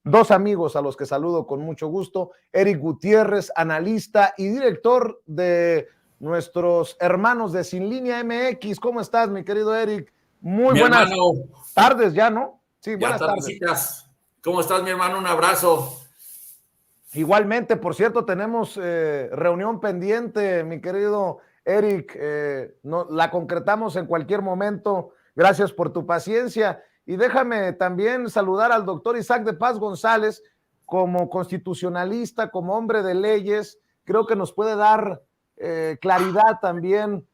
dos amigos a los que saludo con mucho gusto, Eric Gutiérrez, analista y director de nuestros hermanos de Sin Línea MX. ¿Cómo estás, mi querido Eric? Muy buenas tardes ya, ¿no? Sí, buenas tardes. ¿Cómo estás, mi hermano? Un abrazo. Igualmente, por cierto, tenemos reunión pendiente, mi querido Eric. La concretamos en cualquier momento. Gracias por tu paciencia. Y déjame también saludar al doctor Isaac de Paz González, como constitucionalista, como hombre de leyes. Creo que nos puede dar claridad también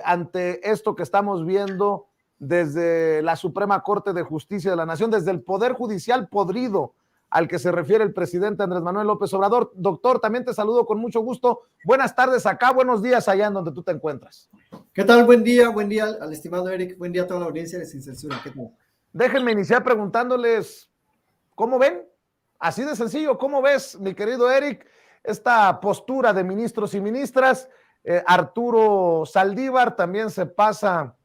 ante esto que estamos viendo desde la Suprema Corte de Justicia de la Nación, desde el Poder Judicial podrido al que se refiere el presidente Andrés Manuel López Obrador. Doctor, también te saludo con mucho gusto. Buenas tardes acá, buenos días allá en donde tú te encuentras. ¿Qué tal? Buen día al estimado Eric, buen día a toda la audiencia de Sin Censura. ¿Qué tal? Déjenme iniciar preguntándoles, ¿cómo ven? Así de sencillo, ¿cómo ves, mi querido Eric, esta postura de ministros y ministras? Arturo Saldívar también se pasa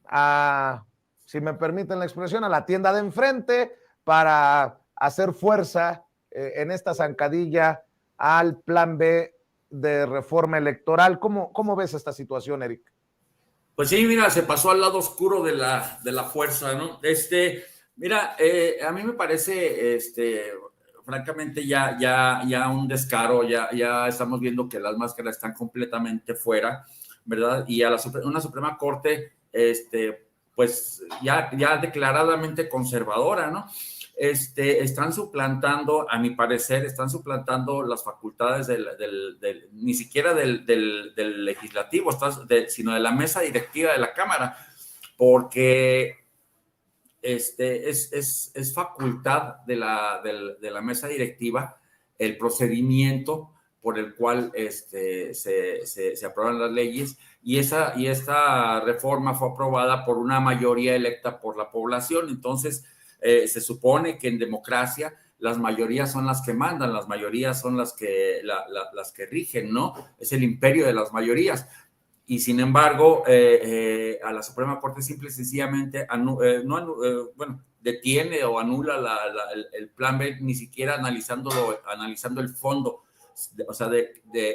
a, si me permiten la expresión, a la tienda de enfrente para hacer fuerza en esta zancadilla al plan B de reforma electoral. ¿Cómo ves esta situación, Eric? Pues sí, mira, se pasó al lado oscuro de la fuerza, ¿no? Mira, a mí me parece, francamente, ya un descaro, ya estamos viendo que las máscaras están completamente fuera, ¿verdad? Y a una Suprema Corte, pues ya declaradamente conservadora, ¿no? Están suplantando, a mi parecer, están suplantando las facultades ni siquiera del legislativo, sino de la mesa directiva de la Cámara, porque es facultad de la mesa directiva el procedimiento por el cual se aprueban las leyes, y esta reforma fue aprobada por una mayoría electa por la población. Entonces, se supone que en democracia las mayorías son las que mandan, las mayorías son las que rigen, ¿no? Es el imperio de las mayorías. Y sin embargo, a la Suprema Corte simple y sencillamente detiene o anula el plan B, ni siquiera analizando el fondo, o sea,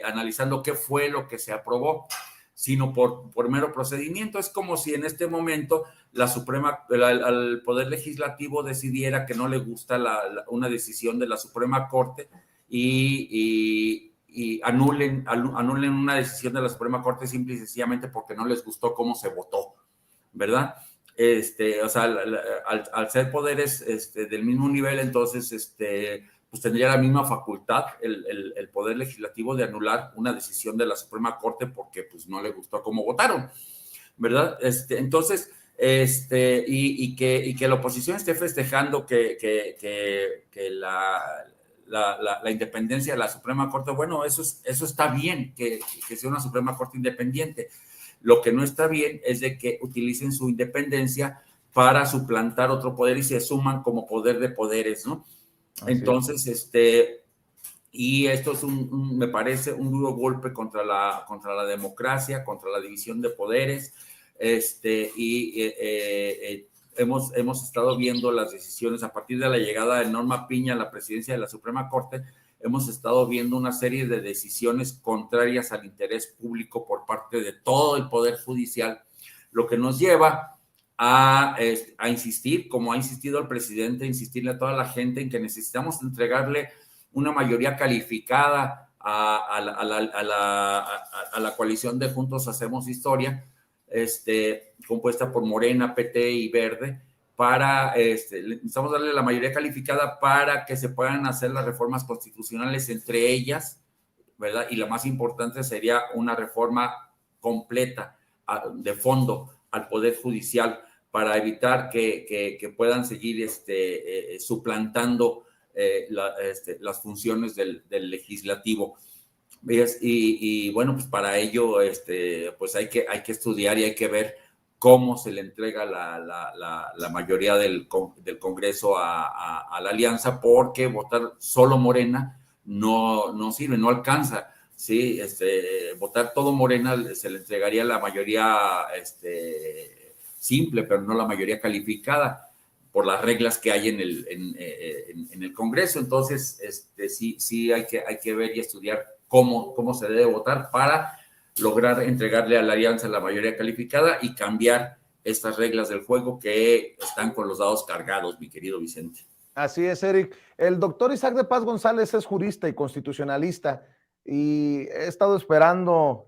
analizando qué fue lo que se aprobó, sino por mero procedimiento. Es como si en este momento al Poder Legislativo decidiera que no le gusta una decisión de la Suprema Corte y anulen una decisión de la Suprema Corte simple y sencillamente porque no les gustó cómo se votó, ¿verdad? O sea, al ser poderes del mismo nivel, entonces, pues tendría la misma facultad el Poder Legislativo de anular una decisión de la Suprema Corte porque pues no le gustó cómo votaron, ¿verdad? Entonces, y que la oposición esté festejando que la independencia de la Suprema Corte, bueno, eso está bien, que sea una Suprema Corte independiente. Lo que no está bien es de que utilicen su independencia para suplantar otro poder y se suman como poder de poderes, ¿no? Entonces, y esto es me parece un duro golpe contra la democracia, contra la división de poderes, hemos estado viendo las decisiones a partir de la llegada de Norma Piña a la presidencia de la Suprema Corte. Hemos estado viendo una serie de decisiones contrarias al interés público por parte de todo el Poder Judicial, lo que nos lleva a insistir, como ha insistido el presidente, insistirle a toda la gente en que necesitamos entregarle una mayoría calificada a la coalición de Juntos Hacemos Historia, compuesta por Morena, PT y Verde, necesitamos darle la mayoría calificada para que se puedan hacer las reformas constitucionales, entre ellas, ¿verdad? Y la más importante sería una reforma completa de fondo al Poder Judicial para evitar que puedan seguir suplantando las funciones del legislativo. Y bueno, pues para ello pues hay que estudiar y hay que ver cómo se le entrega la mayoría del Congreso a la alianza, porque votar solo Morena no sirve, no alcanza. Sí, votar todo Morena se le entregaría la mayoría simple, pero no la mayoría calificada. por las reglas que hay en el Congreso. Entonces, sí hay que ver y estudiar cómo se debe votar para lograr entregarle a la alianza la mayoría calificada y cambiar estas reglas del juego que están con los dados cargados, mi querido Vicente. Así es, Eric. El doctor Isaac de Paz González es jurista y constitucionalista y he estado esperando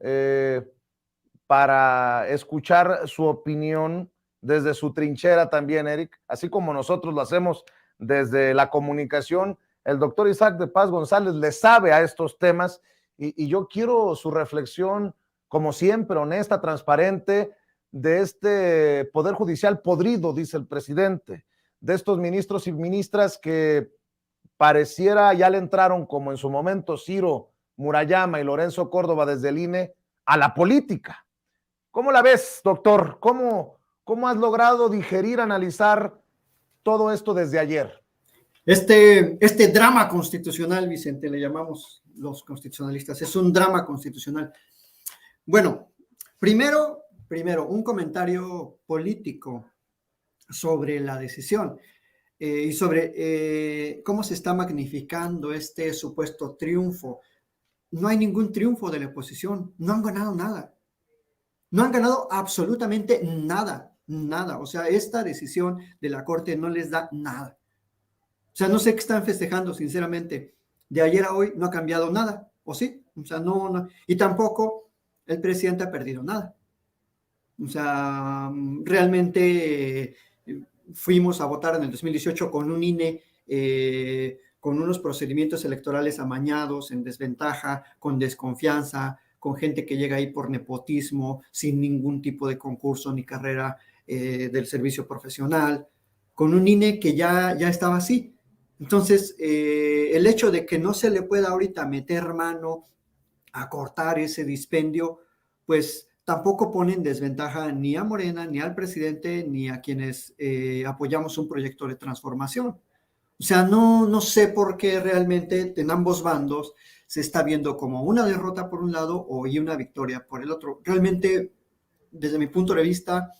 para escuchar su opinión desde su trinchera también, Eric, así como nosotros lo hacemos desde la comunicación. El doctor Isaac de Paz González le sabe a estos temas y yo quiero su reflexión, como siempre, honesta, transparente, de este Poder Judicial podrido, dice el presidente, de estos ministros y ministras que pareciera ya le entraron, como en su momento Ciro Murayama y Lorenzo Córdoba desde el INE, a la política. ¿Cómo la ves, doctor? ¿Cómo has logrado digerir, analizar todo esto desde ayer? Este drama constitucional, Vicente, le llamamos los constitucionalistas, es un drama constitucional. Bueno, primero, un comentario político sobre la decisión y sobre cómo se está magnificando este supuesto triunfo. No hay ningún triunfo de la oposición, no han ganado nada. No han ganado absolutamente nada. O sea, esta decisión de la Corte no les da nada. O sea, no sé qué están festejando, sinceramente. De ayer a hoy no ha cambiado nada, ¿o sí? O sea, no. Y tampoco el presidente ha perdido nada. O sea, realmente fuimos a votar en el 2018 con un INE, con unos procedimientos electorales amañados, en desventaja, con desconfianza, con gente que llega ahí por nepotismo, sin ningún tipo de concurso ni carrera del servicio profesional, con un INE que ya estaba así. Entonces, el hecho de que no se le pueda ahorita meter mano a cortar ese dispendio, pues tampoco pone en desventaja ni a Morena, ni al presidente, ni a quienes apoyamos un proyecto de transformación. O sea, no sé por qué realmente en ambos bandos se está viendo como una derrota por un lado y una victoria por el otro. Realmente, desde mi punto de vista,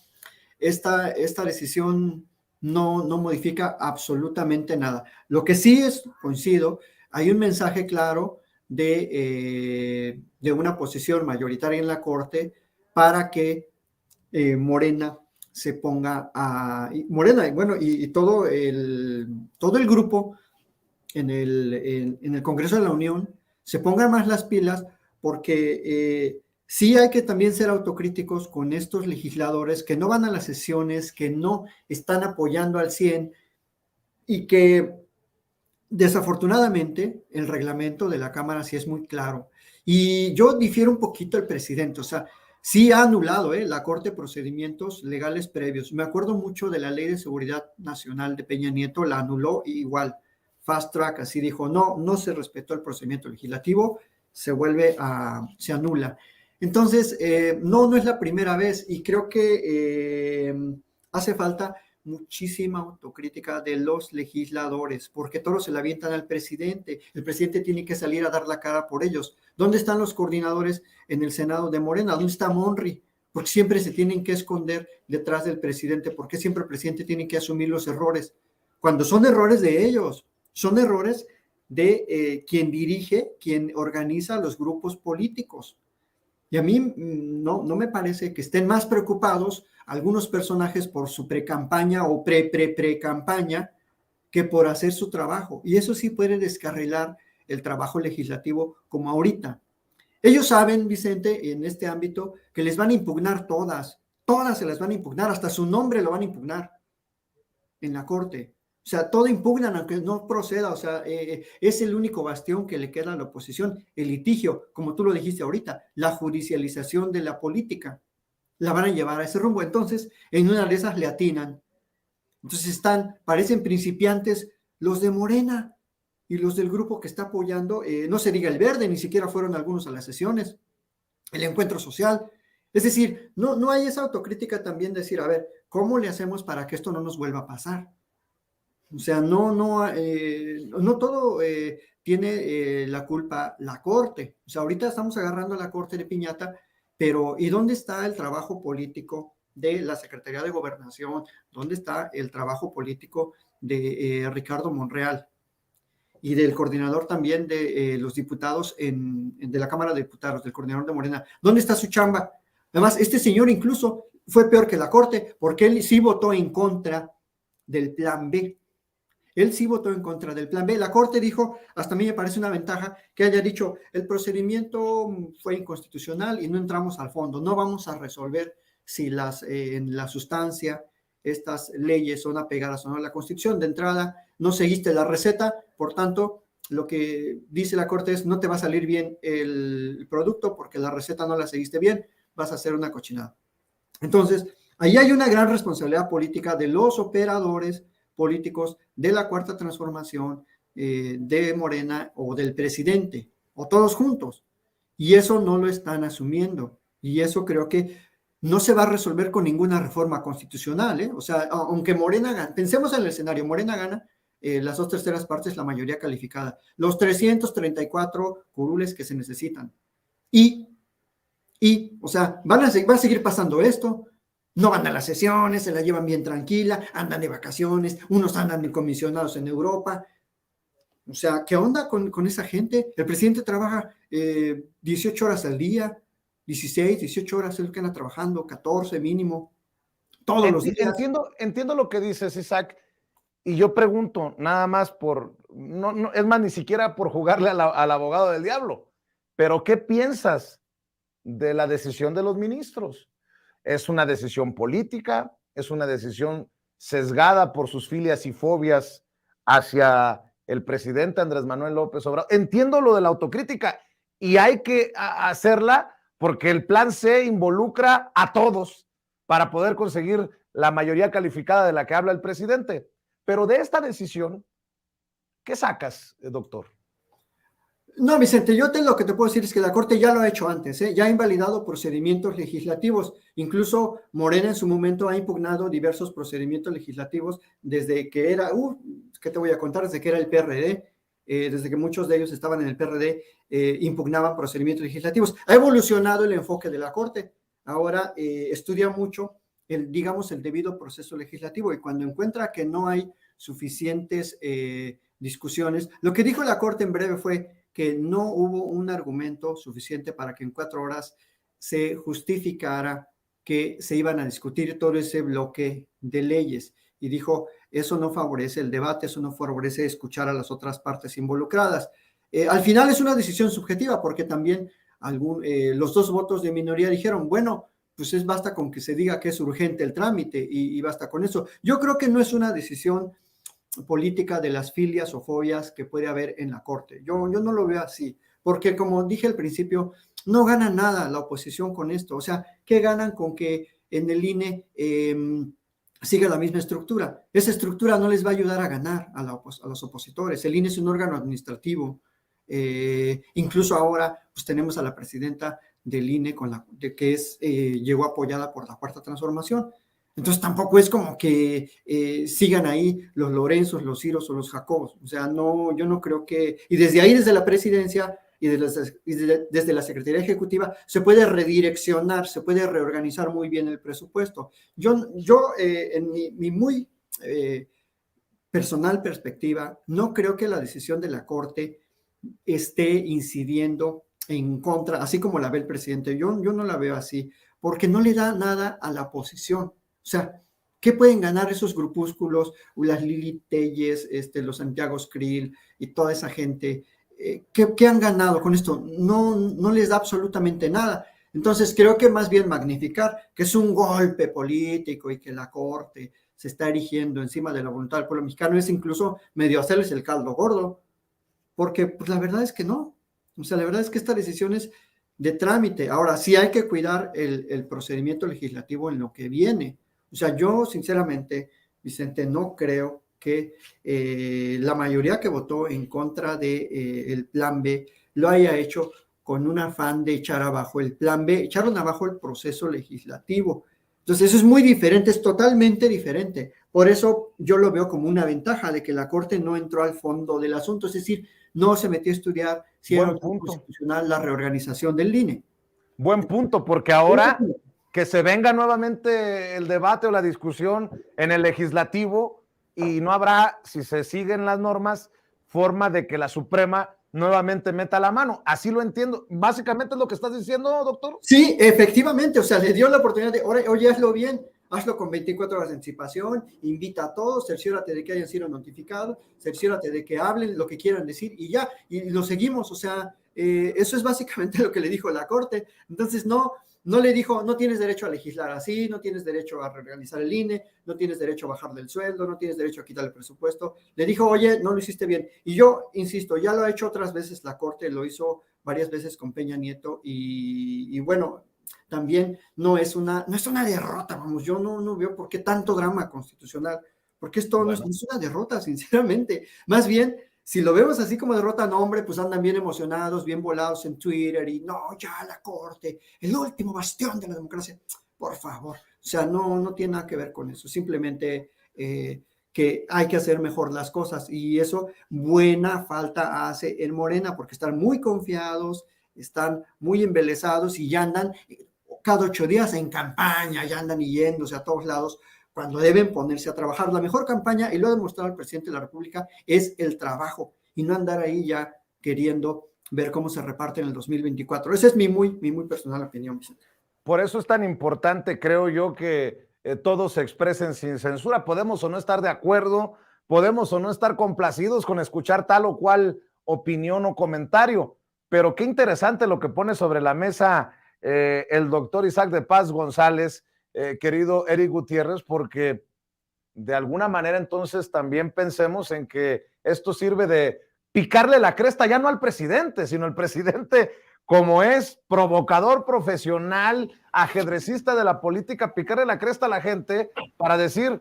esta decisión no modifica absolutamente nada. Lo que sí coincido, hay un mensaje claro de una posición mayoritaria en la Corte para que Morena se ponga Morena, bueno, y todo el grupo en el Congreso de la Unión se pongan más las pilas, porque sí hay que también ser autocríticos con estos legisladores que no van a las sesiones, que no están apoyando al 100 y que desafortunadamente el reglamento de la Cámara sí es muy claro. Y yo difiero un poquito del presidente, o sea, sí ha anulado la Corte procedimientos legales previos. Me acuerdo mucho de la Ley de Seguridad Nacional de Peña Nieto, la anuló igual, fast track, así dijo, no se respetó el procedimiento legislativo, se anula. Entonces, no es la primera vez y creo que hace falta muchísima autocrítica de los legisladores, porque todos se la avientan al presidente. El presidente tiene que salir a dar la cara por ellos. ¿Dónde están los coordinadores en el Senado de Morena? ¿Dónde está Monri? Porque siempre se tienen que esconder detrás del presidente. ¿Por qué siempre el presidente tiene que asumir los errores? Cuando son errores de ellos, son errores de quien dirige, quien organiza los grupos políticos. Y a mí no me parece que estén más preocupados algunos personajes por su pre-campaña o pre-campaña que por hacer su trabajo. Y eso sí puede descarrilar el trabajo legislativo como ahorita. Ellos saben, Vicente, en este ámbito, que les van a impugnar todas se las van a impugnar, hasta su nombre lo van a impugnar en la Corte. O sea, todo impugnan aunque no proceda, o sea, es el único bastión que le queda a la oposición, el litigio, como tú lo dijiste ahorita, la judicialización de la política, la van a llevar a ese rumbo. Entonces, en una de esas le atinan. Entonces parecen principiantes los de Morena y los del grupo que está apoyando, no se diga el Verde, ni siquiera fueron algunos a las sesiones, el Encuentro Social. Es decir, no hay esa autocrítica también de decir, a ver, ¿cómo le hacemos para que esto no nos vuelva a pasar? O sea, no todo tiene la culpa la Corte. O sea, ahorita estamos agarrando a la Corte de piñata, pero ¿y dónde está el trabajo político de la Secretaría de Gobernación? ¿Dónde está el trabajo político de Ricardo Monreal? Y del coordinador también de los diputados de la Cámara de Diputados, del coordinador de Morena. ¿Dónde está su chamba? Además, este señor incluso fue peor que la Corte, porque él sí votó en contra del Plan B. Él sí votó en contra del Plan B. La Corte dijo, hasta a mí me parece una ventaja, que haya dicho, el procedimiento fue inconstitucional y no entramos al fondo. No vamos a resolver si en la sustancia estas leyes son apegadas o no a la Constitución. De entrada, no seguiste la receta, por tanto, lo que dice la Corte es, no te va a salir bien el producto porque la receta no la seguiste bien, vas a hacer una cochinada. Entonces, ahí hay una gran responsabilidad política de los operadores políticos de la Cuarta Transformación, de Morena o del presidente, o todos juntos. Y eso no lo están asumiendo. Y eso creo que no se va a resolver con ninguna reforma constitucional, ¿eh? O sea, aunque Morena gane, pensemos en el escenario, Morena gana las 2/3 partes, la mayoría calificada, los 334 curules que se necesitan. O sea, va a seguir pasando esto. No van a las sesiones, se la llevan bien tranquila, andan de vacaciones, unos andan de comisionados en Europa. O sea, ¿qué onda con esa gente? El presidente trabaja 18 horas al día, 16, 18 horas es lo que anda trabajando, 14 mínimo, todos los días. Entiendo lo que dices, Isaac, y yo pregunto, nada más es más, ni siquiera por jugarle al abogado del diablo, pero ¿qué piensas de la decisión de los ministros? ¿Es una decisión política? ¿Es una decisión sesgada por sus filias y fobias hacia el presidente Andrés Manuel López Obrador? Entiendo lo de la autocrítica y hay que hacerla porque el plan C involucra a todos para poder conseguir la mayoría calificada de la que habla el presidente. Pero de esta decisión, ¿qué sacas, doctor? No, Vicente, lo que te puedo decir es que la Corte ya lo ha hecho antes, ¿eh? Ya ha invalidado procedimientos legislativos. Incluso Morena en su momento ha impugnado diversos procedimientos legislativos desde que era, ¿qué te voy a contar? Desde que era el PRD, desde que muchos de ellos estaban en el PRD, impugnaban procedimientos legislativos. Ha evolucionado el enfoque de la Corte. Ahora estudia mucho el debido proceso legislativo y cuando encuentra que no hay suficientes discusiones, lo que dijo la Corte en breve fue que no hubo un argumento suficiente para que en 4 horas se justificara que se iban a discutir todo ese bloque de leyes. Y dijo, eso no favorece el debate, eso no favorece escuchar a las otras partes involucradas. Al final es una decisión subjetiva, porque también los 2 votos de minoría dijeron, bueno, pues basta con que se diga que es urgente el trámite y basta con eso. Yo creo que no es una decisión política de las filias o fobias que puede haber en la Corte. Yo no lo veo así, porque como dije al principio, no gana nada la oposición con esto. O sea, ¿qué ganan con que en el INE siga la misma estructura? Esa estructura no les va a ayudar a ganar a los opositores. El INE es un órgano administrativo. Incluso ahora pues tenemos a la presidenta del INE llegó apoyada por la Cuarta Transformación. Entonces tampoco es como que sigan ahí los Lorenzos, los Ciros o los Jacobos. O sea, no, yo no creo que... Y desde ahí, desde la presidencia y desde la Secretaría Ejecutiva, se puede redireccionar, se puede reorganizar muy bien el presupuesto. Yo en mi muy personal perspectiva, no creo que la decisión de la Corte esté incidiendo en contra, así como la ve el presidente. Yo no la veo así, porque no le da nada a la oposición. O sea, ¿qué pueden ganar esos grupúsculos, las Lili Telles, los Santiago Skrill y toda esa gente? ¿Qué han ganado con esto? No les da absolutamente nada. Entonces, creo que más bien magnificar que es un golpe político y que la Corte se está erigiendo encima de la voluntad del pueblo mexicano es incluso medio hacerles el caldo gordo, porque pues, la verdad es que no. O sea, la verdad es que esta decisión es de trámite. Ahora, sí hay que cuidar el procedimiento legislativo en lo que viene. O sea, yo sinceramente, Vicente, no creo que la mayoría que votó en contra del Plan B lo haya hecho con un afán de echar abajo el Plan B, echaron abajo el proceso legislativo. Entonces, eso es muy diferente, es totalmente diferente. Por eso yo lo veo como una ventaja de que la Corte no entró al fondo del asunto, es decir, no se metió a estudiar si era constitucional la reorganización del INE. Buen punto, porque ahora que se venga nuevamente el debate o la discusión en el legislativo y no habrá, si se siguen las normas, forma de que la Suprema nuevamente meta la mano. Así lo entiendo. Básicamente es lo que estás diciendo, doctor. Sí, efectivamente, o sea, le dio la oportunidad de, oye, hazlo bien, hazlo con 24 horas de anticipación, invita a todos, cerciórate de que hayan sido notificados, cerciórate de que hablen lo que quieran decir y ya, y lo seguimos, o sea, eso es básicamente lo que le dijo la Corte. Entonces, no le dijo, no tienes derecho a legislar así, no tienes derecho a reorganizar el INE, no tienes derecho a bajarle el sueldo, no tienes derecho a quitarle el presupuesto. Le dijo, oye, no lo hiciste bien. Y yo, insisto, ya lo ha hecho otras veces la Corte, lo hizo varias veces con Peña Nieto y bueno, también no es una derrota, vamos, yo no veo por qué tanto drama constitucional, porque esto no es una derrota, sinceramente. Más bien, si lo vemos así como derrota, no, hombre, pues andan bien emocionados, bien volados en Twitter y no, ya la Corte, el último bastión de la democracia. Por favor, o sea, no tiene nada que ver con eso, simplemente que hay que hacer mejor las cosas y eso buena falta hace en Morena porque están muy confiados, están muy embelesados y ya andan cada 8 días en campaña, ya andan yéndose a todos lados cuando deben ponerse a trabajar. La mejor campaña, y lo ha demostrado el presidente de la República, es el trabajo y no andar ahí ya queriendo ver cómo se reparte en el 2024. Esa es mi muy personal opinión, Vicente. Por eso es tan importante, creo yo, que todos se expresen sin censura. Podemos o no estar de acuerdo, podemos o no estar complacidos con escuchar tal o cual opinión o comentario, pero qué interesante lo que pone sobre la mesa el doctor Isaac de Paz González, querido Eric Gutiérrez, porque de alguna manera entonces también pensemos en que esto sirve de picarle la cresta ya no al presidente, sino el presidente como es provocador profesional, ajedrecista de la política, picarle la cresta a la gente para decir,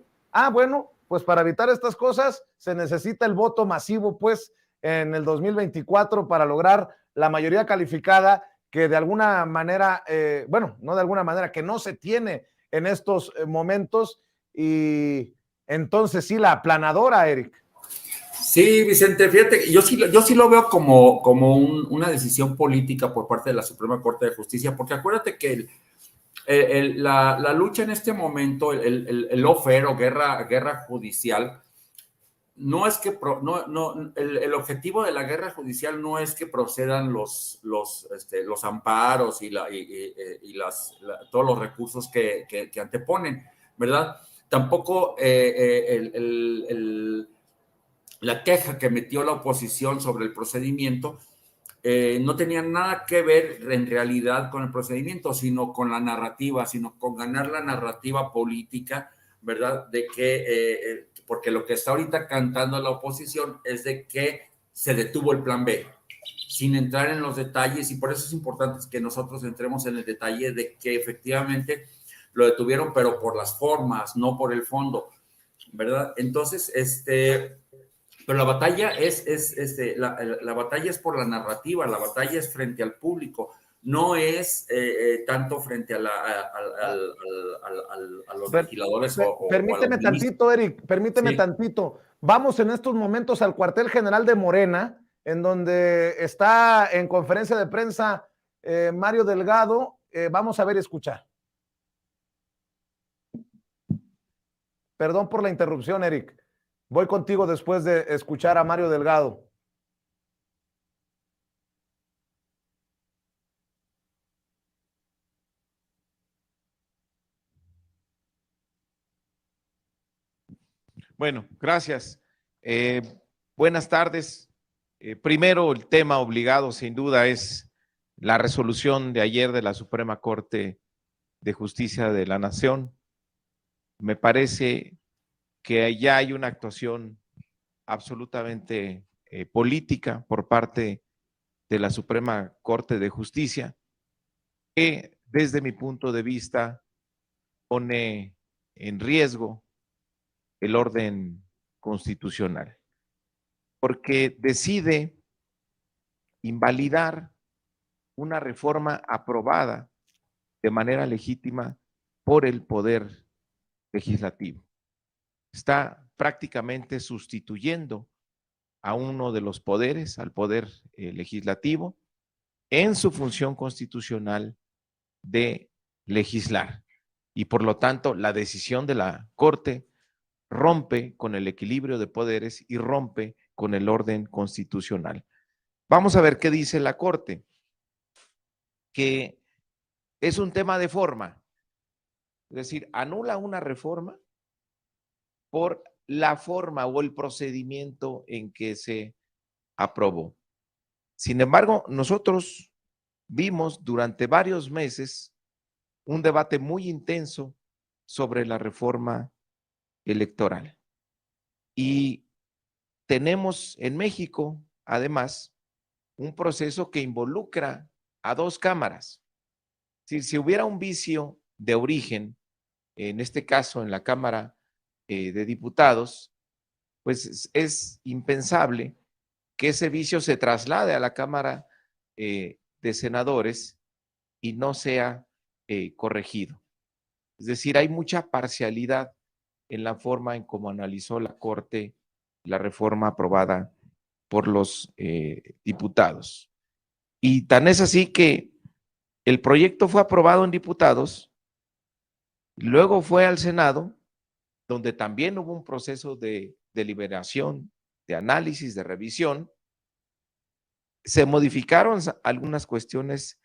bueno, pues para evitar estas cosas se necesita el voto masivo pues en el 2024 para lograr la mayoría calificada que de alguna manera, no de alguna manera, que no se tiene en estos momentos y entonces sí la aplanadora, Eric. Sí, Vicente, fíjate, yo sí lo veo como una decisión política por parte de la Suprema Corte de Justicia, porque acuérdate que la lucha en este momento, el lawfare o guerra judicial, no es que el objetivo de la guerra judicial no es que procedan los amparos y todos los recursos que anteponen, ¿verdad? Tampoco la queja que metió la oposición sobre el procedimiento no tenía nada que ver en realidad con el procedimiento, sino con la narrativa, sino con ganar la narrativa política, ¿verdad? De que, porque lo que está ahorita cantando la oposición es de que se detuvo el plan B, sin entrar en los detalles, y por eso es importante que nosotros entremos en el detalle de que efectivamente lo detuvieron, pero por las formas, no por el fondo, ¿verdad? Entonces, pero la batalla la batalla es por la narrativa, la batalla es frente al público, no es tanto frente a los legisladores permíteme tantito, Eric, permíteme tantito. Vamos en estos momentos al cuartel general de Morena, en donde está en conferencia de prensa Mario Delgado. Vamos a ver y escuchar. Perdón por la interrupción, Eric. Voy contigo después de escuchar a Mario Delgado. Bueno, gracias. Buenas tardes. Primero, el tema obligado, sin duda, es la resolución de ayer de la Suprema Corte de Justicia de la Nación. Me parece que ya hay una actuación absolutamente política por parte de la Suprema Corte de Justicia, que desde mi punto de vista pone en riesgo el orden constitucional, porque decide invalidar una reforma aprobada de manera legítima por el Poder Legislativo. Está prácticamente sustituyendo a uno de los poderes, al Poder Legislativo, en su función constitucional de legislar. y por lo tanto la decisión de la Corte rompe con el equilibrio de poderes y rompe con el orden constitucional. Vamos a ver qué dice la Corte, que es un tema de forma, es decir, anula una reforma por la forma o el procedimiento en que se aprobó. Sin embargo, nosotros vimos durante varios meses un debate muy intenso sobre la reforma electoral. Y tenemos en México, además, un proceso que involucra a dos cámaras. Si hubiera un vicio de origen, en este caso en la Cámara de Diputados, pues es impensable que ese vicio se traslade a la Cámara de Senadores y no sea corregido. Es decir, hay mucha parcialidad en la forma en cómo analizó la Corte la reforma aprobada por los diputados. Y tan es así que el proyecto fue aprobado en diputados, luego fue al Senado, donde también hubo un proceso de deliberación, de análisis, de revisión. Se modificaron algunas cuestiones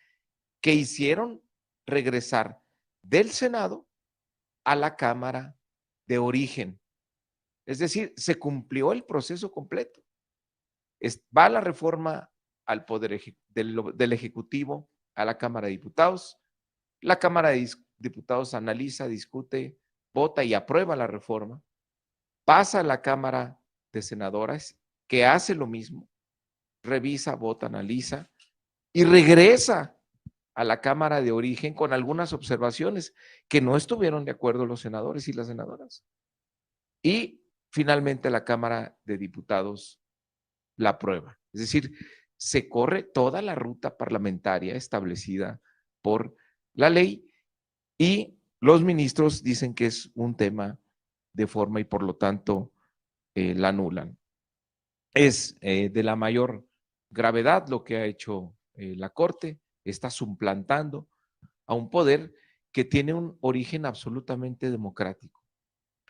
que hicieron regresar del Senado a la Cámara de origen. Es decir, se cumplió el proceso completo. Va la reforma al Poder del Ejecutivo a la Cámara de Diputados. La Cámara de Diputados analiza, discute, vota y aprueba la reforma. Pasa a la Cámara de Senadores, que hace lo mismo, revisa, vota, analiza y regresa a la Cámara de origen con algunas observaciones que no estuvieron de acuerdo los senadores y las senadoras. Y finalmente la Cámara de Diputados la aprueba. Es decir, se corre toda la ruta parlamentaria establecida por la ley y los ministros dicen que es un tema de forma y por lo tanto la anulan. Es de la mayor gravedad lo que ha hecho la Corte, está suplantando a un poder que tiene un origen absolutamente democrático.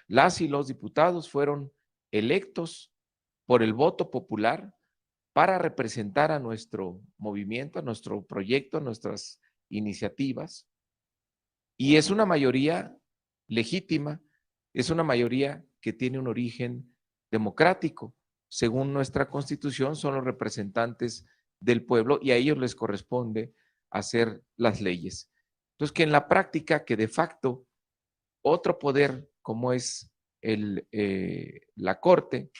Las y los diputados fueron electos por el voto popular para representar a nuestro movimiento, a nuestro proyecto, a nuestras iniciativas. Y es una mayoría legítima, es una mayoría que tiene un origen democrático. Según nuestra Constitución, son los representantes del pueblo y a ellos les corresponde hacer las leyes. Entonces, que en la práctica, que de facto, otro poder como es la Corte,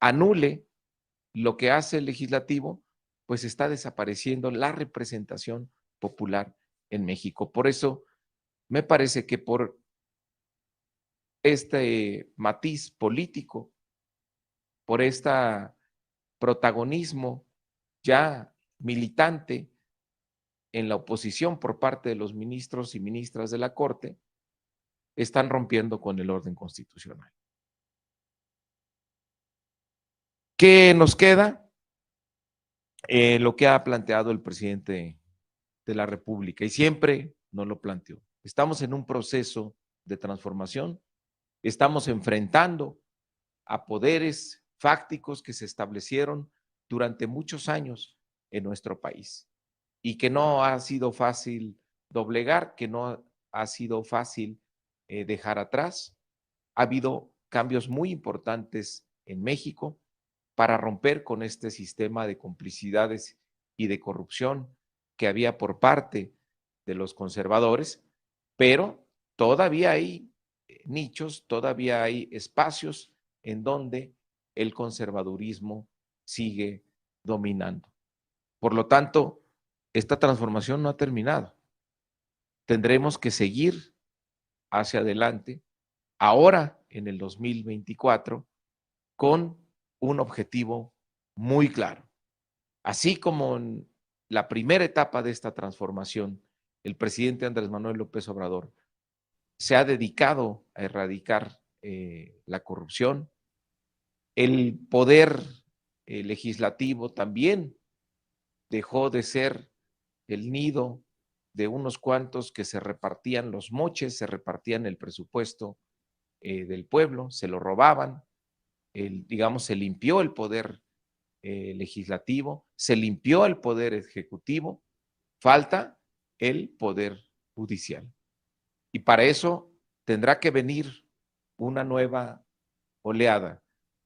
anule lo que hace el legislativo, pues está desapareciendo la representación popular en México. Por eso me parece que por este matiz político, por este protagonismo ya militante en la oposición por parte de los ministros y ministras de la Corte, están rompiendo con el orden constitucional. ¿Qué nos queda? Lo que ha planteado el presidente de la República y siempre nos lo planteó. Estamos en un proceso de transformación, estamos enfrentando a poderes fácticos que se establecieron durante muchos años en nuestro país y que no ha sido fácil doblegar, que no ha sido fácil dejar atrás. Ha habido cambios muy importantes en México para romper con este sistema de complicidades y de corrupción que había por parte de los conservadores, pero todavía hay nichos, todavía hay espacios en donde el conservadurismo sigue dominando. Por lo tanto, esta transformación no ha terminado. Tendremos que seguir hacia adelante, ahora en el 2024, con un objetivo muy claro. Así como en la primera etapa de esta transformación, el presidente Andrés Manuel López Obrador se ha dedicado a erradicar la corrupción, el poder legislativo también dejó de ser el nido de unos cuantos que se repartían los moches, se repartían el presupuesto del pueblo, se lo robaban, digamos, se limpió el poder legislativo, se limpió el poder ejecutivo, falta el poder judicial. Y para eso tendrá que venir una nueva oleada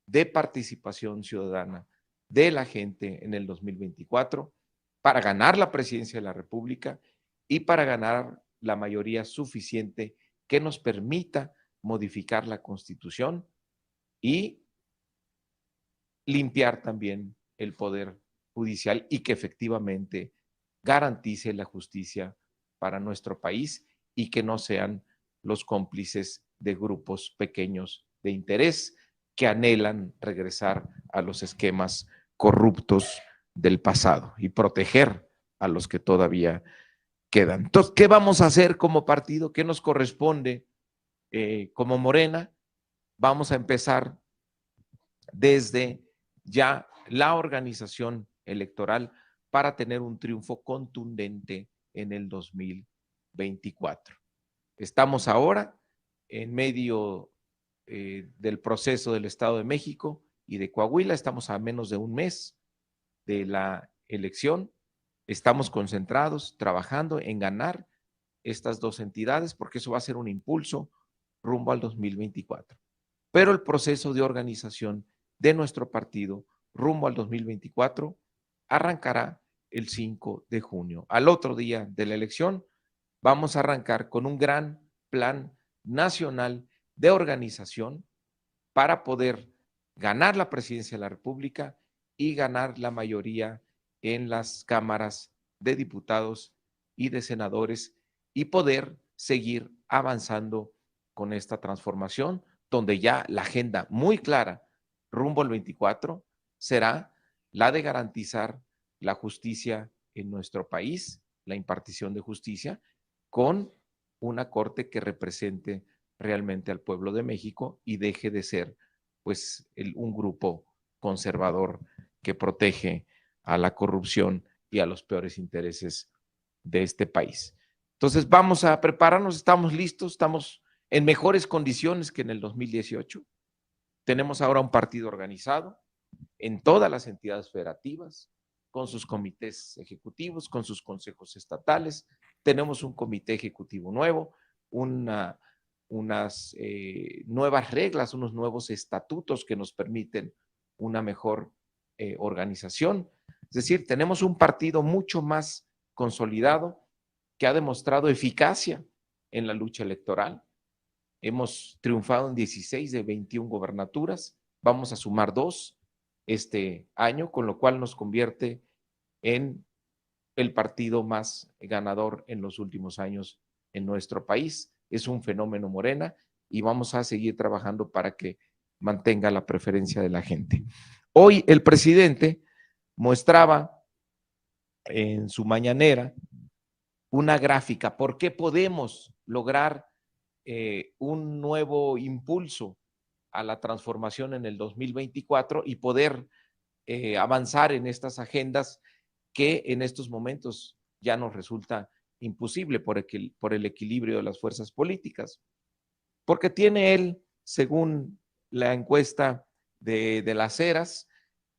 de participación ciudadana de la gente en el 2024 para ganar la presidencia de la República y para ganar la mayoría suficiente que nos permita modificar la Constitución y limpiar también el poder judicial y que efectivamente garantice la justicia para nuestro país y que no sean los cómplices de grupos pequeños de interés que anhelan regresar a los esquemas corruptos del pasado y proteger a los que todavía quedan. Entonces, ¿qué vamos a hacer como partido? ¿Qué nos corresponde como Morena? Vamos a empezar desde ya la organización electoral para tener un triunfo contundente en el 2024. Estamos ahora en medio del proceso del Estado de México y de Coahuila, estamos a menos de un mes de la elección, estamos concentrados, trabajando en ganar estas dos entidades porque eso va a ser un impulso rumbo al 2024. Pero el proceso de organización de nuestro partido rumbo al 2024 arrancará el 5 de junio. Al otro día de la elección vamos a arrancar con un gran plan nacional de organización para poder ganar la presidencia de la República y ganar la mayoría en las cámaras de diputados y de senadores y poder seguir avanzando con esta transformación, donde ya la agenda muy clara rumbo al 24 será la de garantizar la justicia en nuestro país, la impartición de justicia, con una corte que represente realmente al pueblo de México y deje de ser pues un grupo conservador que protege a la corrupción y a los peores intereses de este país. Entonces vamos a prepararnos, estamos listos, estamos en mejores condiciones que en el 2018. Tenemos ahora un partido organizado en todas las entidades federativas, con sus comités ejecutivos, con sus consejos estatales. Tenemos un comité ejecutivo nuevo, unas nuevas reglas, unos nuevos estatutos que nos permiten una mejor organización. Es decir, tenemos un partido mucho más consolidado que ha demostrado eficacia en la lucha electoral. Hemos triunfado en 16 de 21 gobernaturas, vamos a sumar 2 este año, con lo cual nos convierte en el partido más ganador en los últimos años en nuestro país. Es un fenómeno Morena y vamos a seguir trabajando para que mantenga la preferencia de la gente. Hoy el presidente mostraba en su mañanera una gráfica, ¿por qué podemos lograr un nuevo impulso a la transformación en el 2024 y poder avanzar en estas agendas que en estos momentos ya nos resulta imposible por el equilibrio de las fuerzas políticas? Porque tiene él, según la encuesta de las Heras,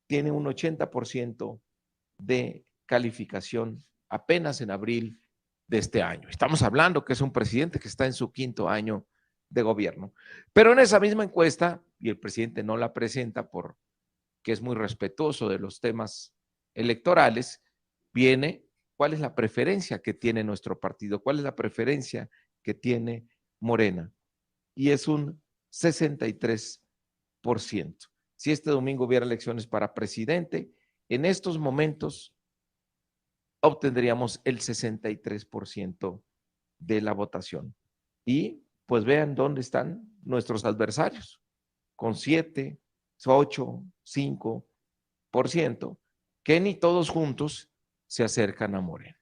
tiene un 80% de calificación apenas en abril de este año. Estamos hablando que es un presidente que está en su 5º año de gobierno. Pero en esa misma encuesta, y el presidente no la presenta porque es muy respetuoso de los temas electorales, viene cuál es la preferencia que tiene nuestro partido, cuál es la preferencia que tiene Morena. Y es un 63%. Si este domingo hubiera elecciones para presidente, en estos momentos obtendríamos el 63% de la votación. Y pues vean dónde están nuestros adversarios, con 7, 8, 5%, que ni todos juntos se acercan a Morena.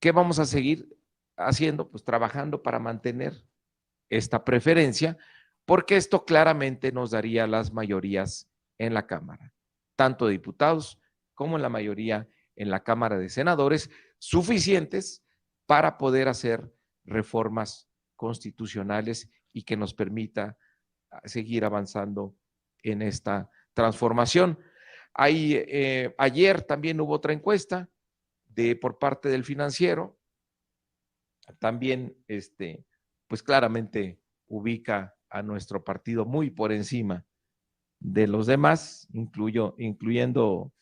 ¿Qué vamos a seguir haciendo? Pues trabajando para mantener esta preferencia, porque esto claramente nos daría las mayorías en la Cámara, tanto de diputados como en la mayoría en la Cámara de Senadores, suficientes para poder hacer reformas constitucionales y que nos permita seguir avanzando en esta transformación. Ayer también hubo otra encuesta por parte del Financiero, también pues claramente ubica a nuestro partido muy por encima de los demás, incluyendo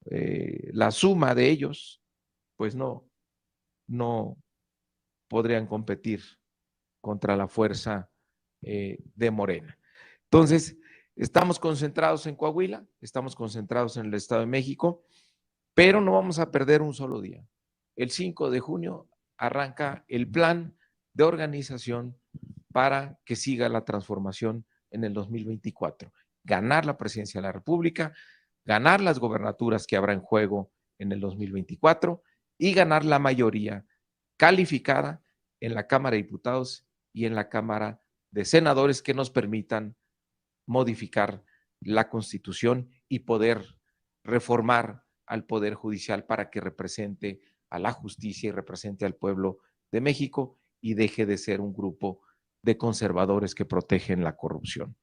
la suma de ellos, pues no podrían competir contra la fuerza de Morena. Entonces, estamos concentrados en Coahuila, estamos concentrados en el Estado de México, pero no vamos a perder un solo día. El 5 de junio arranca el plan de organización para que siga la transformación en el 2024. Ganar la presidencia de la República, ganar las gobernaturas que habrá en juego en el 2024 y ganar la mayoría calificada en la Cámara de Diputados y en la Cámara de Senadores que nos permitan modificar la Constitución y poder reformar al Poder Judicial para que represente a la justicia y represente al pueblo de México y deje de ser un grupo de conservadores que protegen la corrupción.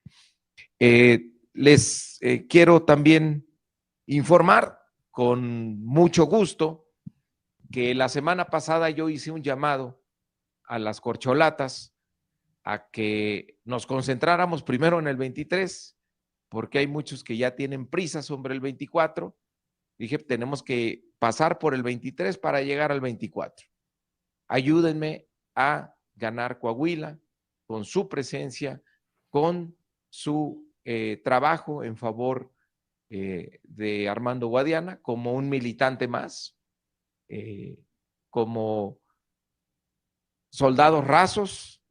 Les quiero también informar con mucho gusto que la semana pasada yo hice un llamado a las corcholatas a que nos concentráramos primero en el 23, porque hay muchos que ya tienen prisa sobre el 24. Dije, tenemos que pasar por el 23 para llegar al 24. Ayúdenme a ganar Coahuila con su presencia, con su trabajo en favor de Armando Guadiana, como un militante más, como soldados rasos,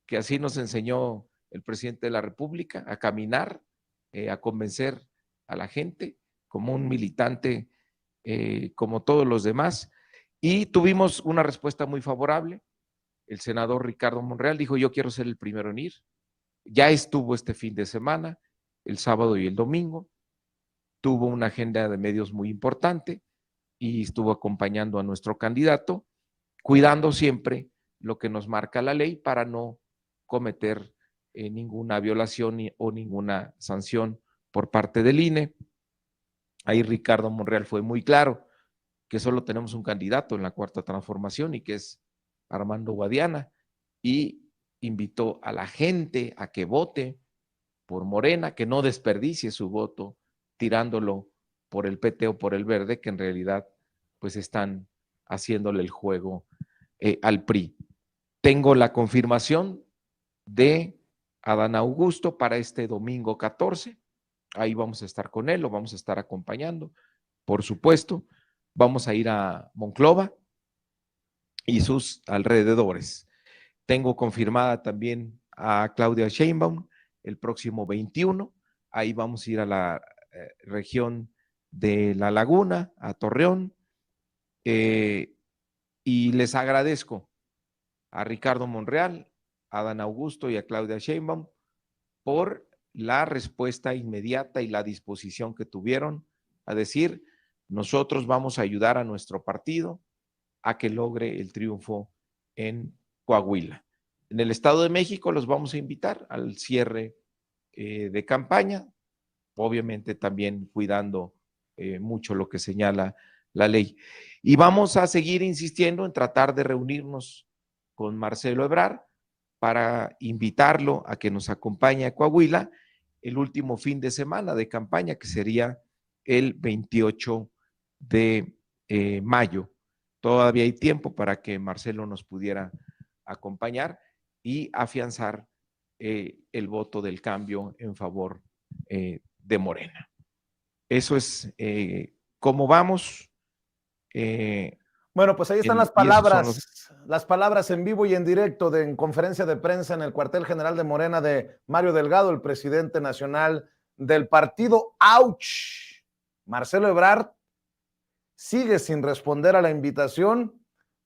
que así nos enseñó el presidente de la República, a caminar, a convencer a la gente, como un militante como todos los demás. Y tuvimos una respuesta muy favorable. El senador Ricardo Monreal dijo, yo quiero ser el primero en ir. Ya estuvo este fin de semana, el sábado y el domingo. Tuvo una agenda de medios muy importante y estuvo acompañando a nuestro candidato, cuidando siempre lo que nos marca la ley para no cometer ninguna violación o ninguna sanción por parte del INE. Ahí Ricardo Monreal fue muy claro que solo tenemos un candidato en la Cuarta Transformación y que es Armando Guadiana, y invitó a la gente a que vote por Morena, que no desperdicie su voto tirándolo por el PT o por el Verde, que en realidad pues están haciéndole el juego al PRI. Tengo la confirmación de Adán Augusto para este domingo 14. Ahí vamos a estar con él, lo vamos a estar acompañando, por supuesto. Vamos a ir a Monclova y sus alrededores. Tengo confirmada también a Claudia Sheinbaum el próximo 21. Ahí vamos a ir a la región de La Laguna, a Torreón. Y les agradezco a Ricardo Monreal, a Adán Augusto y a Claudia Sheinbaum por la respuesta inmediata y la disposición que tuvieron a decir, nosotros vamos a ayudar a nuestro partido a que logre el triunfo en Coahuila. En el Estado de México los vamos a invitar al cierre de campaña, obviamente también cuidando mucho lo que señala la ley. Y vamos a seguir insistiendo en tratar de reunirnos con Marcelo Ebrard para invitarlo a que nos acompañe a Coahuila el último fin de semana de campaña, que sería el 28 de mayo. Todavía hay tiempo para que Marcelo nos pudiera acompañar y afianzar el voto del cambio en favor de Morena. Eso es cómo vamos. Bueno, pues ahí están las palabras en vivo y en directo en conferencia de prensa en el cuartel general de Morena de Mario Delgado, el presidente nacional del partido. ¡Auch! Marcelo Ebrard sigue sin responder a la invitación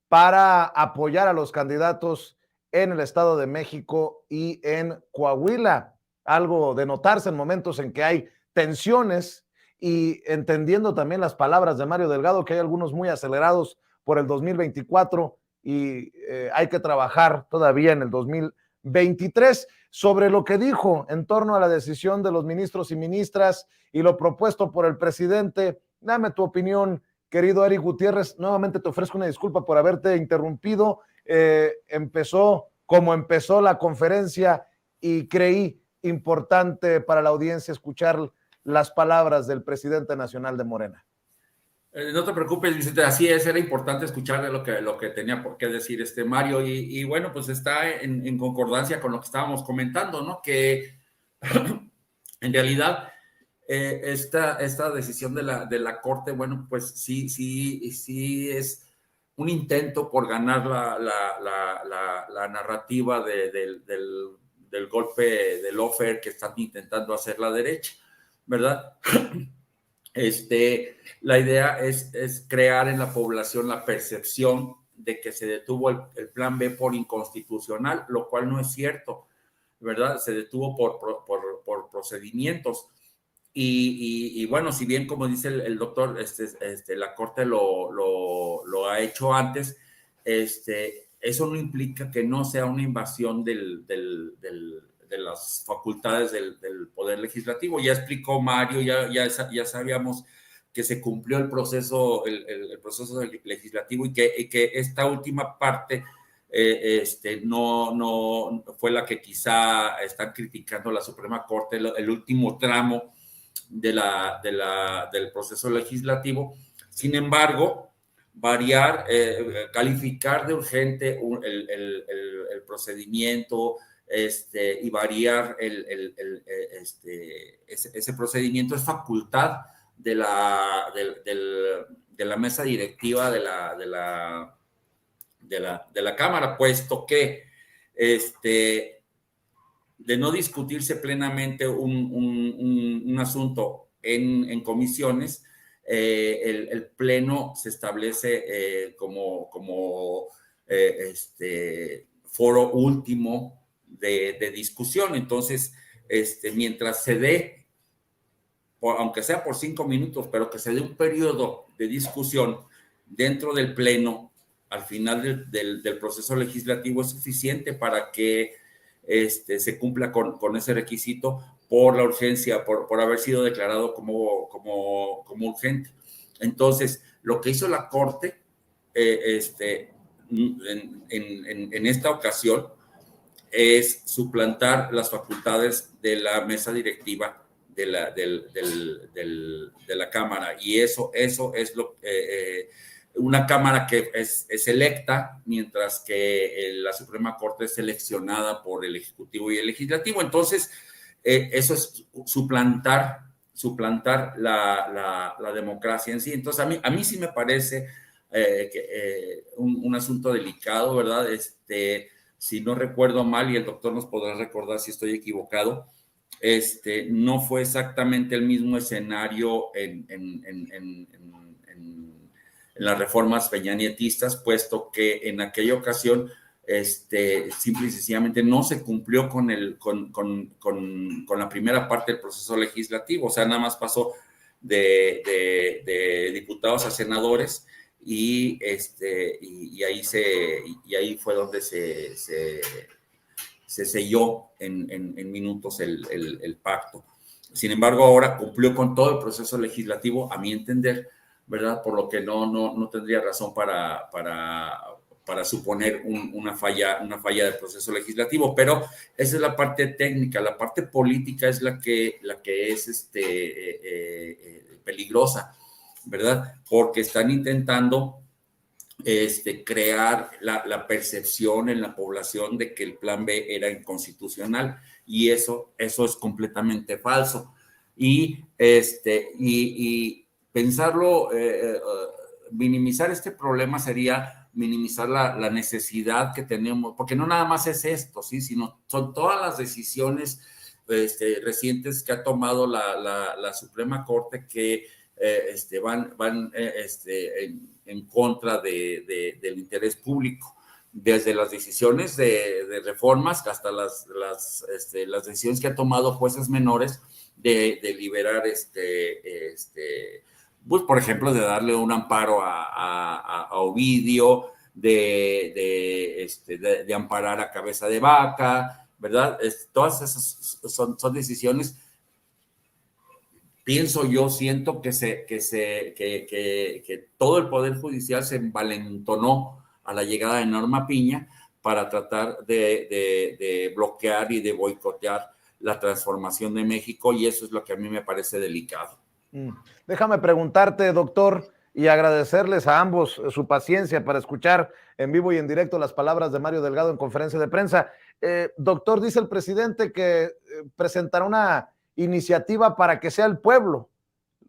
para apoyar a los candidatos en el Estado de México y en Coahuila. Algo de notarse en momentos en que hay tensiones y entendiendo también las palabras de Mario Delgado, que hay algunos muy acelerados por el 2024 y hay que trabajar todavía en el 2023. Sobre lo que dijo en torno a la decisión de los ministros y ministras y lo propuesto por el presidente, dame tu opinión, querido Eric Gutiérrez. Nuevamente te ofrezco una disculpa por haberte interrumpido. Empezó como empezó la conferencia y creí importante para la audiencia escuchar las palabras del presidente nacional de Morena. No te preocupes, Vicente, así es, era importante escuchar lo que tenía por qué decir Mario, y bueno, pues está en concordancia con lo que estábamos comentando, ¿no? Que en realidad esta decisión de la Corte, bueno, pues sí es un intento por ganar la narrativa del golpe de lawfare que están intentando hacer la derecha, ¿verdad? La idea es crear en la población la percepción de que se detuvo el plan B por inconstitucional, lo cual no es cierto, ¿verdad? Se detuvo por procedimientos. Y bueno, si bien, como dice el doctor, la Corte lo ha hecho antes, eso no implica que no sea una invasión de las facultades del Poder Legislativo. Ya explicó Mario, ya sabíamos que se cumplió el proceso legislativo y que esta última parte no fue la que quizá están criticando la Suprema Corte, el último tramo del proceso legislativo. Sin embargo, calificar de urgente el procedimiento y variar ese procedimiento es facultad de la mesa directiva de la Cámara, puesto que de no discutirse plenamente un asunto en comisiones, el Pleno se establece como foro último de discusión. Entonces, mientras se dé, aunque sea por 5 minutos, pero que se dé un periodo de discusión dentro del Pleno, al final del proceso legislativo, es suficiente para que se cumpla con ese requisito por la urgencia, por haber sido declarado como urgente. Entonces, lo que hizo la Corte en esta ocasión es suplantar las facultades de la mesa directiva de la Cámara, y eso es una Cámara que es electa, mientras que la Suprema Corte es seleccionada por el Ejecutivo y el Legislativo. Entonces, eso es suplantar la democracia en sí. Entonces, a mí sí me parece un asunto delicado, ¿verdad? Si no recuerdo mal, y el doctor nos podrá recordar si estoy equivocado, no fue exactamente el mismo escenario en las reformas peñanietistas, puesto que en aquella ocasión simple y sencillamente no se cumplió con la primera parte del proceso legislativo. O sea, nada más pasó de diputados a senadores, y ahí fue donde se selló en minutos el pacto. Sin embargo, ahora cumplió con todo el proceso legislativo, a mi entender, ¿verdad? Por lo que no tendría razón para suponer una falla del proceso legislativo. Pero esa es la parte técnica. La parte política es la que es peligrosa, ¿verdad? Porque están intentando crear la percepción en la población de que el plan B era inconstitucional, y eso es completamente falso. Y pensarlo, minimizar este problema sería minimizar la necesidad que tenemos, porque no nada más es esto, ¿sí? Sino son todas las decisiones recientes que ha tomado la Suprema Corte que van en contra del interés público, desde las decisiones de reformas hasta las decisiones que ha tomado jueces menores de liberar pues, por ejemplo, de darle un amparo a Ovidio, de amparar a cabeza de vaca, ¿verdad? Todas esas son decisiones. Pienso yo, siento que todo el Poder Judicial se envalentonó a la llegada de Norma Piña para tratar de bloquear y de boicotear la transformación de México, y eso es lo que a mí me parece delicado. Déjame preguntarte, doctor, y agradecerles a ambos su paciencia para escuchar en vivo y en directo las palabras de Mario Delgado en conferencia de prensa. Doctor, dice el presidente que presentará una iniciativa para que sea el pueblo,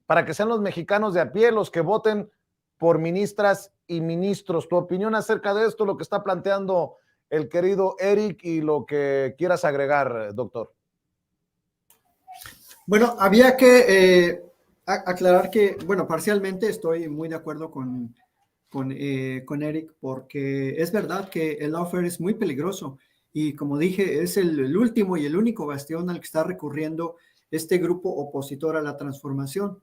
para que sean los mexicanos de a pie los que voten por ministras y ministros. Tu opinión acerca de esto, lo que está planteando el querido Eric, y lo que quieras agregar, doctor. Bueno, había que aclarar que, bueno, parcialmente estoy muy de acuerdo con Eric, porque es verdad que el lawfare es muy peligroso y, como dije, es el último y el único bastión al que está recurriendo este grupo opositor a la transformación,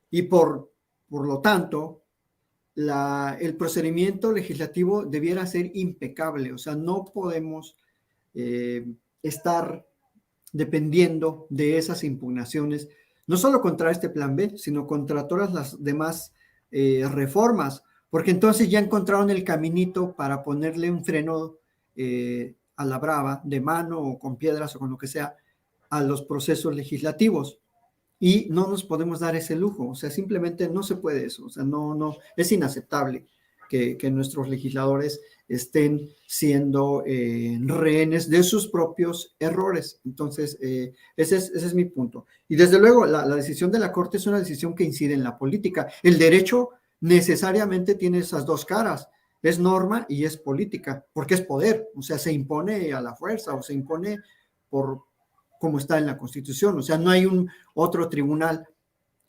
y por lo tanto el procedimiento legislativo debiera ser impecable. O sea, no podemos estar dependiendo de esas impugnaciones, no solo contra este plan B, sino contra todas las demás reformas, porque entonces ya encontraron el caminito para ponerle un freno a la brava, de mano o con piedras o con lo que sea, a los procesos legislativos. Y no nos podemos dar ese lujo. O sea, simplemente no se puede eso. O sea, no, es inaceptable que nuestros legisladores estén siendo rehenes de sus propios errores. Entonces, ese es mi punto. Y desde luego, la decisión de la Corte es una decisión que incide en la política. El derecho necesariamente tiene esas dos caras. Es norma y es política, porque es poder. O sea, se impone a la fuerza o se impone por como está en la Constitución. O sea, no hay otro tribunal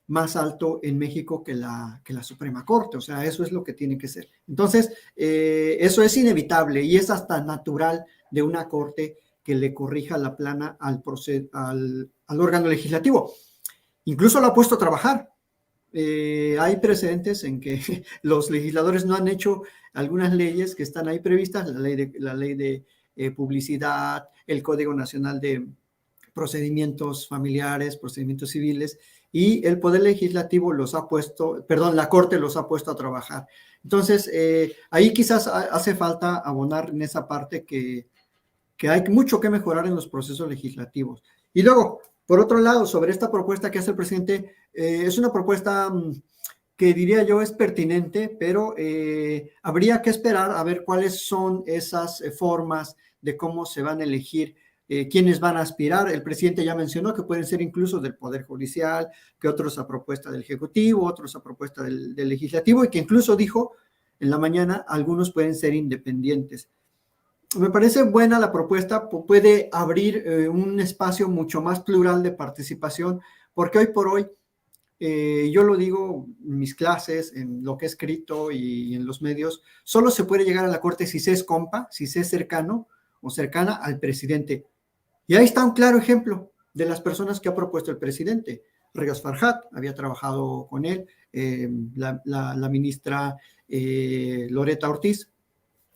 más alto en México que la Suprema Corte. O sea, eso es lo que tiene que ser. Entonces, eso es inevitable y es hasta natural de una Corte que le corrija la plana al órgano legislativo. Incluso lo ha puesto a trabajar. Hay precedentes en que los legisladores no han hecho algunas leyes que están ahí previstas, la ley de publicidad, el Código Nacional de procedimientos familiares, procedimientos civiles, y el Poder Legislativo la Corte los ha puesto a trabajar. Entonces, ahí quizás hace falta abonar en esa parte que hay mucho que mejorar en los procesos legislativos. Y luego, por otro lado, sobre esta propuesta que hace el presidente, es una propuesta que diría yo es pertinente, pero habría que esperar a ver cuáles son esas formas de cómo se van a elegir quiénes van a aspirar. El presidente ya mencionó que pueden ser incluso del Poder Judicial, que otros a propuesta del Ejecutivo, otros a propuesta del Legislativo, y que incluso dijo en la mañana algunos pueden ser independientes. Me parece buena la propuesta, puede abrir un espacio mucho más plural de participación, porque hoy por hoy, yo lo digo en mis clases, en lo que he escrito y en los medios, solo se puede llegar a la Corte si se es compa, si se es cercano o cercana al presidente. Y ahí está un claro ejemplo de las personas que ha propuesto el presidente. Regas Farjat había trabajado con él, la ministra Loretta Ortiz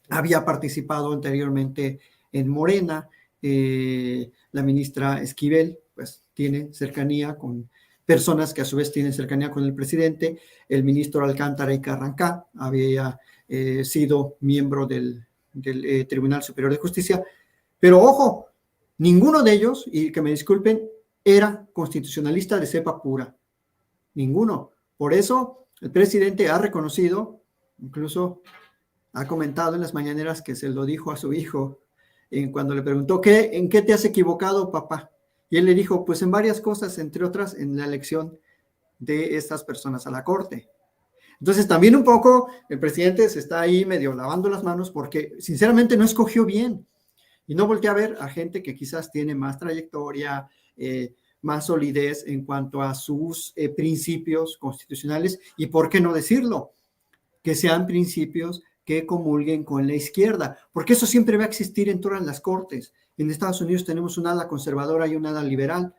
había participado anteriormente en Morena, la ministra Esquivel pues tiene cercanía con personas que a su vez tienen cercanía con el presidente, el ministro Alcántara y Carrancá había sido miembro del Tribunal Superior de Justicia, pero ojo, ninguno de ellos, y que me disculpen, era constitucionalista de cepa pura. Ninguno. Por eso el presidente ha reconocido, incluso ha comentado en las mañaneras que se lo dijo a su hijo cuando le preguntó, ¿en qué te has equivocado, papá? Y él le dijo, pues en varias cosas, entre otras en la elección de estas personas a la Corte. Entonces también un poco el presidente se está ahí medio lavando las manos porque sinceramente no escogió bien. Y no voltea a ver a gente que quizás tiene más trayectoria, más solidez en cuanto a sus principios constitucionales, y por qué no decirlo, que sean principios que comulguen con la izquierda, porque eso siempre va a existir en todas las cortes. En Estados Unidos tenemos un ala conservadora y un ala liberal,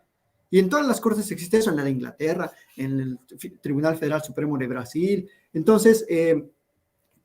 y en todas las cortes existe eso, en la de Inglaterra, en el Tribunal Federal Supremo de Brasil. Entonces,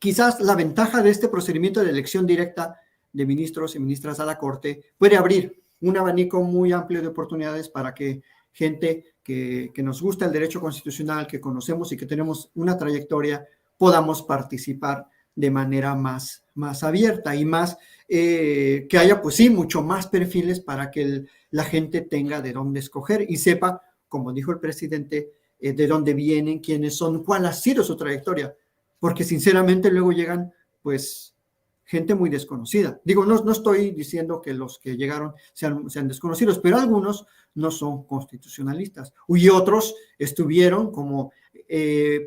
quizás la ventaja de este procedimiento de elección directa de ministros y ministras a la Corte puede abrir un abanico muy amplio de oportunidades para que gente que nos gusta el derecho constitucional, que conocemos y que tenemos una trayectoria, podamos participar de manera más abierta y más, que haya, pues sí, mucho más perfiles para que la gente tenga de dónde escoger y sepa, como dijo el presidente, de dónde vienen, quiénes son, cuál ha sido su trayectoria, porque sinceramente luego llegan, pues, gente muy desconocida. Digo, no estoy diciendo que los que llegaron sean desconocidos, pero algunos no son constitucionalistas. Y otros estuvieron, como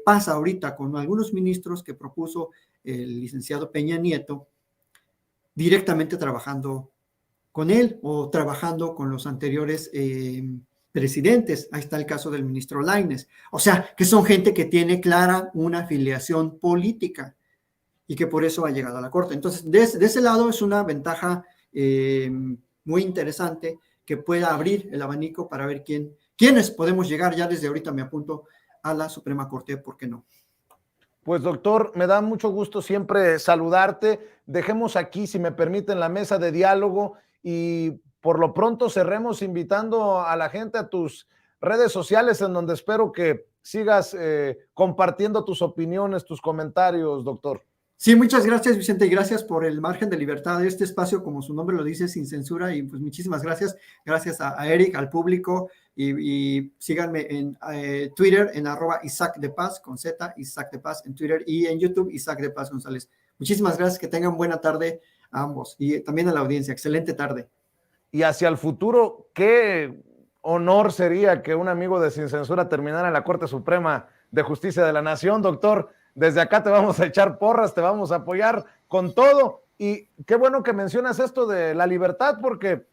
pasa ahorita con algunos ministros que propuso el licenciado Peña Nieto, directamente trabajando con él o trabajando con los anteriores presidentes. Ahí está el caso del ministro Lainez. O sea, que son gente que tiene clara una afiliación política y que por eso ha llegado a la Corte. Entonces, de ese lado es una ventaja muy interesante que pueda abrir el abanico para ver quiénes podemos llegar. Ya desde ahorita me apunto a la Suprema Corte, ¿por qué no? Pues doctor, me da mucho gusto siempre saludarte. Dejemos aquí, si me permiten, la mesa de diálogo y por lo pronto cerremos invitando a la gente a tus redes sociales en donde espero que sigas compartiendo tus opiniones, tus comentarios, doctor. Sí, muchas gracias, Vicente, y gracias por el margen de libertad de este espacio, como su nombre lo dice, sin censura, y pues muchísimas gracias. Gracias a Eric, al público, y síganme en Twitter, en @IsaacDePaz, con Z, Isaac de Paz en Twitter, y en YouTube, Isaac de Paz González. Muchísimas gracias, que tengan buena tarde a ambos, y también a la audiencia. Excelente tarde. Y hacia el futuro, qué honor sería que un amigo de Sin Censura terminara en la Corte Suprema de Justicia de la Nación, doctor. Desde acá te vamos a echar porras, te vamos a apoyar con todo. Y qué bueno que mencionas esto de la libertad, porque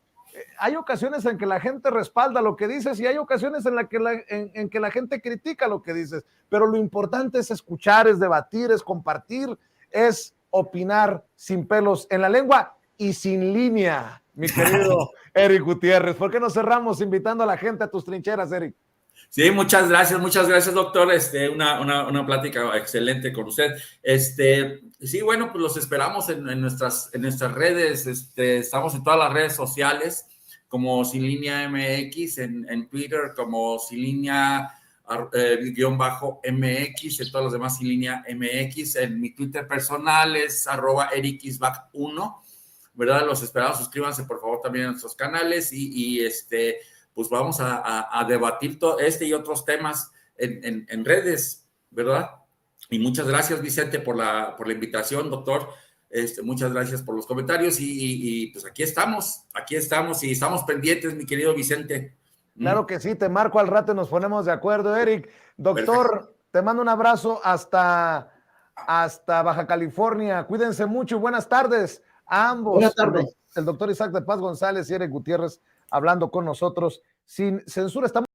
hay ocasiones en que la gente respalda lo que dices y hay ocasiones en que la gente critica lo que dices. Pero lo importante es escuchar, es debatir, es compartir, es opinar sin pelos en la lengua y sin línea, mi querido Eric Gutiérrez. ¿Por qué no cerramos invitando a la gente a tus trincheras, Eric? Sí, muchas gracias, doctor. Una plática excelente con usted. Sí, bueno, pues los esperamos en nuestras redes. Estamos en todas las redes sociales, como Sin Línea MX, en Twitter, como Sin Línea _MX, en todos los demás Sin Línea MX. En mi Twitter personal es @erikisbach1, ¿verdad? Los esperamos, suscríbanse por favor también a nuestros canales pues vamos a debatir y otros temas en redes, ¿verdad? Y muchas gracias, Vicente, por la invitación, doctor. Muchas gracias por los comentarios y pues aquí estamos y estamos pendientes, mi querido Vicente. Claro que sí, te marco al rato y nos ponemos de acuerdo, Eric. Doctor, perfecto. Te mando un abrazo hasta Baja California. Cuídense mucho y buenas tardes a ambos. Buenas tardes. El doctor Isaac de Paz González y Eric Gutiérrez hablando con nosotros sin censura. Estamos